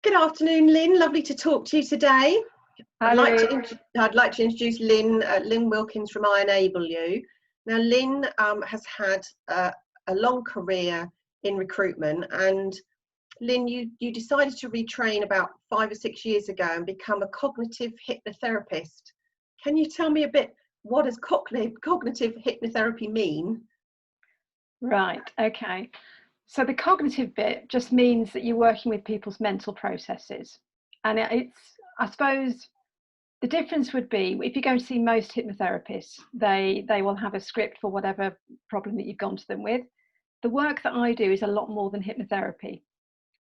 Good afternoon, Lynne. Lovely to talk to you today. Hi, I'd like to introduce Lynne Wilkins from I Enable You. Now, Lynne has had a long career in recruitment, and Lynne, you decided to retrain about 5 or 6 years ago and become a cognitive hypnotherapist. Can you tell me a bit, what does cognitive hypnotherapy mean? Right, okay. So the cognitive bit just means that you're working with people's mental processes. And I suppose the difference would be, if you go and see most hypnotherapists, they will have a script for whatever problem that you've gone to them with. The work that I do is a lot more than hypnotherapy.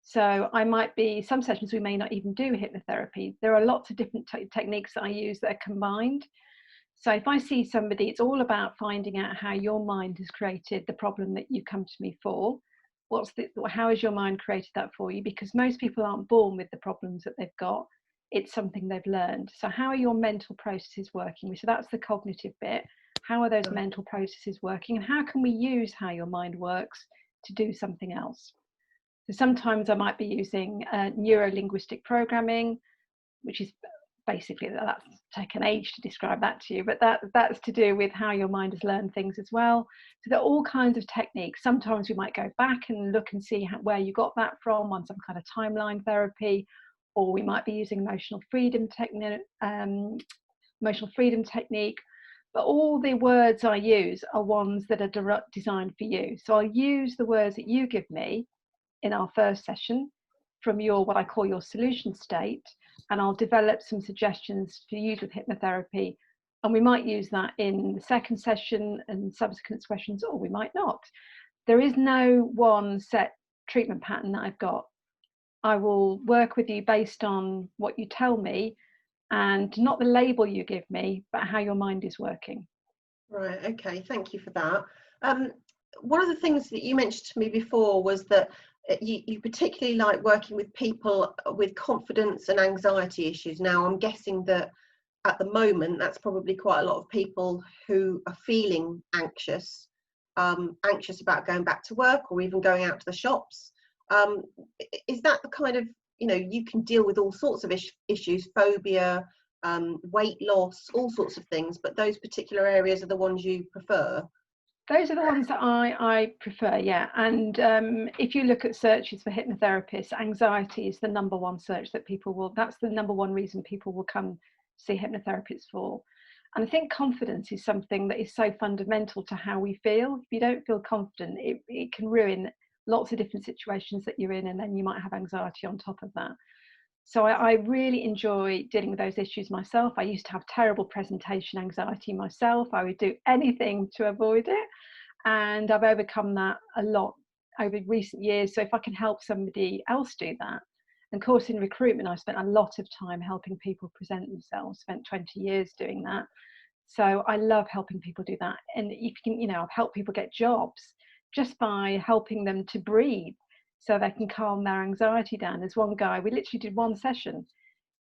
So some sessions we may not even do hypnotherapy. There are lots of different techniques that I use that are combined. So if I see somebody, it's all about finding out how your mind has created the problem that you come to me for. How has your mind created that for you? Because most people aren't born with the problems that they've got. It's something they've learned. So how are your mental processes working? So that's the cognitive bit. How are those mental processes working? And how can we use how your mind works to do something else? So sometimes I might be using neuro-linguistic programming, which is basically, that's taken age to describe that to you, but that's to do with how your mind has learned things as well. So there are all kinds of techniques. Sometimes we might go back and look and see where you got that from on some kind of timeline therapy, or we might be using emotional freedom technique. But all the words I use are ones that are designed for you. So I'll use the words that you give me in our first session from what I call your solution state, and I'll develop some suggestions to use with hypnotherapy, and we might use that in the second session and subsequent sessions, or we might not. There is no one set treatment pattern that I've got. I will work with you based on what you tell me, and not the label you give me, but how your mind is working. Right, okay, thank you for that. One of the things that you mentioned to me before was that you particularly like working with people with confidence and anxiety issues. Now, I'm guessing that at the moment, that's probably quite a lot of people who are feeling anxious about going back to work or even going out to the shops. Is that the kind of, you can deal with all sorts of issues, phobia, weight loss, all sorts of things, but those particular areas are the ones you prefer? Those are the ones that I prefer, yeah. And if you look at searches for hypnotherapists, anxiety is the number one search that that's the number one reason people will come see hypnotherapists for. And I think confidence is something that is so fundamental to how we feel. If you don't feel confident, it can ruin lots of different situations that you're in, and then you might have anxiety on top of that. So I really enjoy dealing with those issues myself. I used to have terrible presentation anxiety myself. I would do anything to avoid it. And I've overcome that a lot over recent years. So if I can help somebody else do that, and of course in recruitment, I spent a lot of time helping people present themselves, spent 20 years doing that. So I love helping people do that. And if you can, I've helped people get jobs just by helping them to breathe, so they can calm their anxiety down. There's one guy, we literally did one session.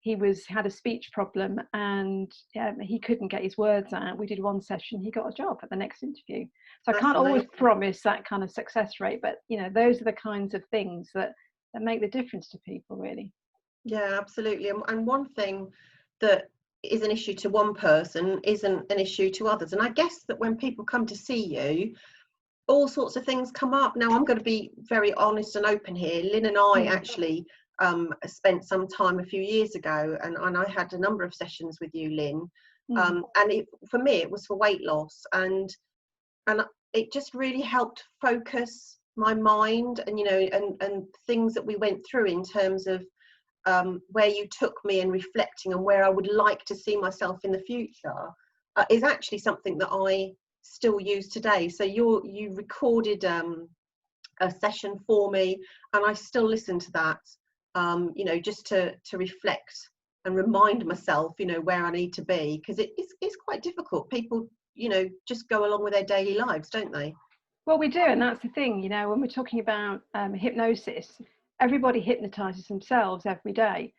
He had a speech problem and he couldn't get his words out. We did one session, he got a job at the next interview. So I can't always promise that kind of success rate, but those are the kinds of things that make the difference to people, really. Yeah, absolutely. And one thing that is an issue to one person isn't an issue to others. And I guess that when people come to see you, all sorts of things come up. Now, I'm going to be very honest and open here. Lynne and I actually spent some time a few years ago, and I had a number of sessions with you, Lynne. And for me, it was for weight loss, and it just really helped focus my mind, and and things that we went through in terms of where you took me and reflecting and where I would like to see myself in the future is actually something that I still use today. So you recorded a session for me, and I still listen to that, just to reflect and remind myself, where I need to be, because it's quite difficult. People, just go along with their daily lives, don't they? Well, we do, and that's the thing, when we're talking about hypnosis, everybody hypnotizes themselves every day.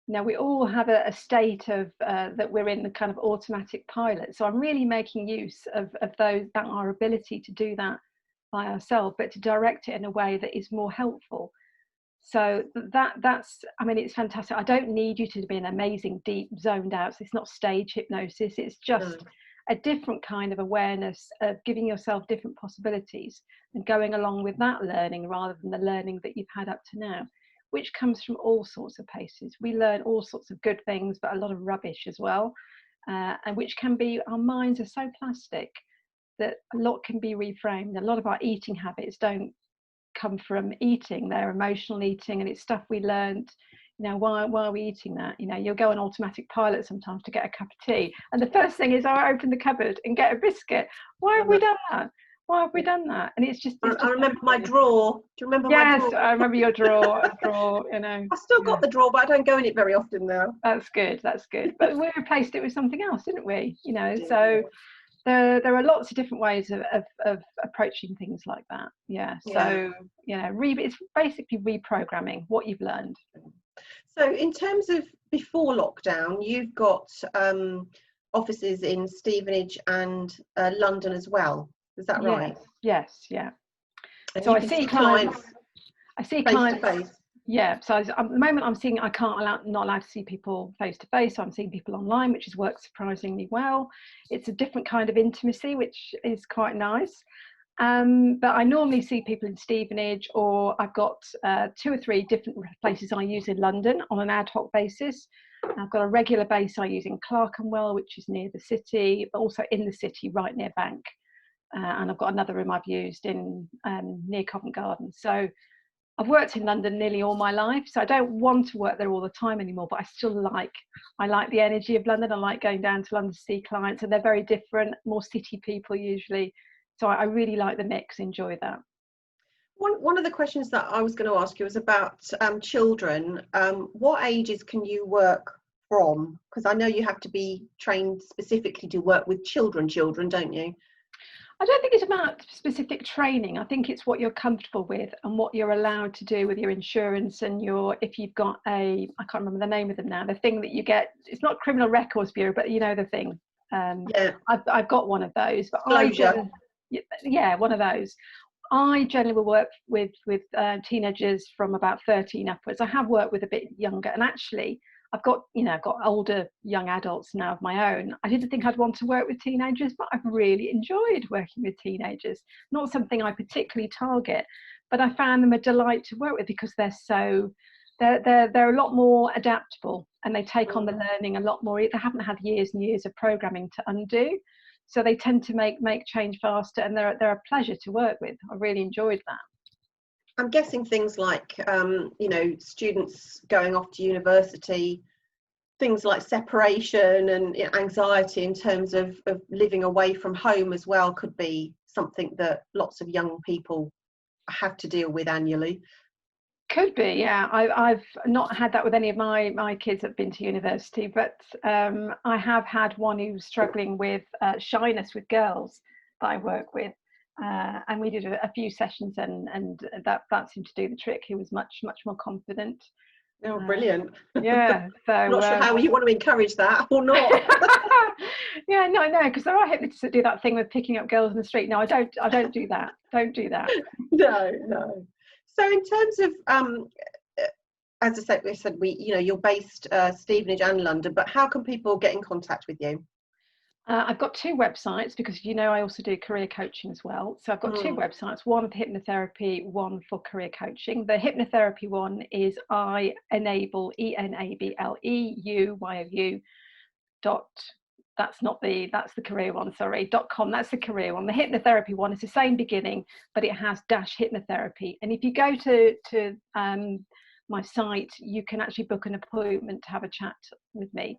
We all have a state of that we're in the kind of automatic pilot. So I'm really making use of our ability to do that by ourselves, but to direct it in a way that is more helpful. So that's, I mean, it's fantastic. I don't need you to be an amazing, deep, zoned out. So it's not stage hypnosis. It's just a different kind of awareness of giving yourself different possibilities and going along with that learning rather than the learning that you've had up to now, which comes from all sorts of places. We learn all sorts of good things, but a lot of rubbish as well. And which can be, our minds are so plastic that a lot can be reframed. A lot of our eating habits don't come from eating, they're emotional eating, and it's stuff we learned. You know, why are we eating that? You know, you'll go on automatic pilot sometimes to get a cup of tea, and the first thing is, oh, I open the cupboard and get a biscuit. Why have we done that? Why have we done that? And it's just I remember my drawer. Do you remember my drawer? Yes, I remember your drawer. You know, I still got the drawer, but I don't go in it very often now. That's good. But we replaced it with something else, didn't we? You know, so there are lots of different ways of approaching things like that. So you know, it's basically reprogramming what you've learned. So in terms of before lockdown, you've got offices in Stevenage and London as well. Is that right? Yes, yeah. And so I see clients. I see face clients to face. Yeah, so at the moment I'm seeing, not allowed to see people face to face, so I'm seeing people online, which has worked surprisingly well. It's a different kind of intimacy, which is quite nice. But I normally see people in Stevenage, or I've got 2 or 3 different places I use in London on an ad hoc basis. I've got a regular base I use in Clerkenwell, which is near the city, but also in the city, right near Bank. And I've got another room I've used in near Covent Garden. So I've worked in London nearly all my life, so I don't want to work there all the time anymore, but I like the energy of London. I like going down to London to see clients, and they're very different, more city people usually. So I really like the mix, enjoy that. One of the questions that I was going to ask you was about children. What ages can you work from? Because I know you have to be trained specifically to work with children, don't you? I don't think it's about specific training. I think it's what you're comfortable with and what you're allowed to do with your insurance and if you've got I can't remember the name of them now, the thing that you get, it's not Criminal Records Bureau, but you know the thing. I've got one of those. But one of those. I generally will work with teenagers from about 13 upwards. I have worked with a bit younger, and actually I've got older young adults now of my own. I didn't think I'd want to work with teenagers, but I've really enjoyed working with teenagers. Not something I particularly target, but I found them a delight to work with because they're a lot more adaptable, and they take on the learning a lot more. They haven't had years and years of programming to undo, so they tend to make change faster, and they're a pleasure to work with. I really enjoyed that. I'm guessing things like, students going off to university, things like separation and anxiety in terms of living away from home as well could be something that lots of young people have to deal with annually. Could be, yeah. I've not had that with any of my kids that have been to university, but I have had one who's struggling with shyness with girls that I work with. And we did a few sessions, and that seemed to do the trick. He was much more confident. Oh, brilliant! Yeah, so I'm not sure how you want to encourage that or not. Yeah, no, because there are hypnotists that do that thing with picking up girls in the street. No, I don't do that. Don't do that. No. So in terms of as I said, you're based Stevenage and London, but how can people get in contact with you? I've got 2 websites because I also do career coaching as well. So I've got 2 websites, one for hypnotherapy, one for career coaching. The hypnotherapy one is enable, ENABLEUYOU that's the career one, sorry, .com, that's the career one. The hypnotherapy one is the same beginning, but it has -hypnotherapy. And if you go to my site, you can actually book an appointment to have a chat with me.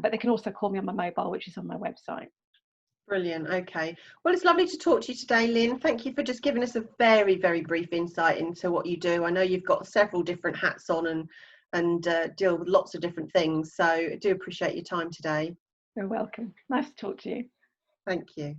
But they can also call me on my mobile, which is on my website. Brilliant. Okay. Well, it's lovely to talk to you today, Lynne. Thank you for just giving us a very, very brief insight into what you do. I know you've got several different hats on and deal with lots of different things. So I do appreciate your time today. You're welcome. Nice to talk to you. Thank you.